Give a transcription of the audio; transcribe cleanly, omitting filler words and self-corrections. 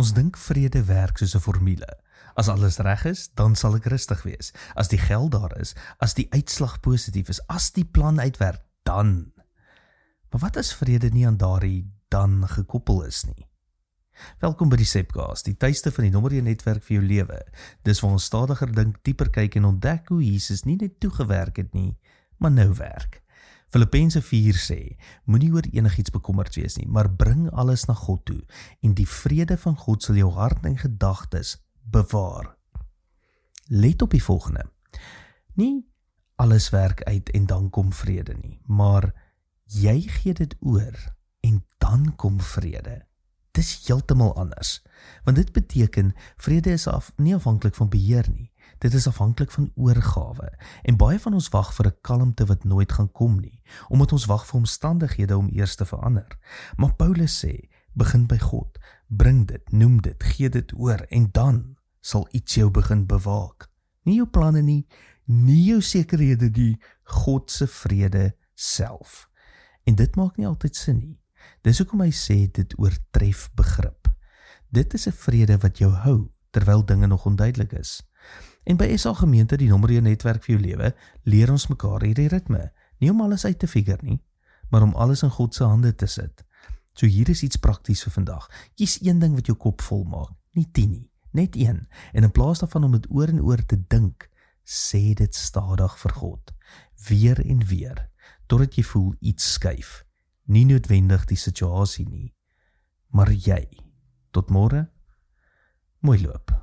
Ons dink vrede werk soos 'n formule. As alles reg is, dan sal ek rustig wees. As die geld daar is, as die uitslag positief is, as die plan uitwerk, dan. Maar wat as vrede nie aan daardie dan gekoppel is nie? Welkom by die Sepcast, die tuiste van die nommer 1 netwerk vir jou lewe. Dis waar ons stadiger dink, dieper kyk en ontdek hoe Jesus nie net toegewerk het nie, maar nou werk. Filippense 4 sê, moenie oor enigiets bekommerd wees nie, maar bring alles na God toe, en die vrede van God sal jou hart en gedagtes bewaar. Let op die volgende. Nie alles werk uit en dan kom vrede nie, maar jy gee dit oor en dan kom vrede. Dis heeltemal anders, want dit beteken vrede is nie afhanklik van beheer nie. Dit is afhanklik van oorgawe, en baie van ons wag vir 'n kalmte wat nooit gaan kom nie, omdat ons wag vir omstandighede om eers te verander. Maar Paulus sê, begin by God, bring dit, noem dit, gee dit oor, en dan sal iets jou begin bewaak. Nie jou planne nie, nie jou sekerhede nie, God se vrede self. En dit maak nie altyd sin nie. Dis hoekom hy sê dit oortref begrip. Dit is 'n vrede wat jou hou, terwyl dinge nog onduidelik is. En by SA Gemeente, die nommer 1 netwerk vir jou lewe, leer ons mekaar hierdie ritme. Nie om alles uit te figure nie, maar om alles in God se hande te sit. So hier is iets prakties vir vandag. Kies een ding wat jou kop vol maak, nie 10 nie, net een. En in plaas daarvan om dit oor en oor te dink, sê dit stadig vir God. Weer en weer, totdat jy voel iets skuif. Nie noodwendig die situasie nie, maar jy. Tot môre, mooi loop.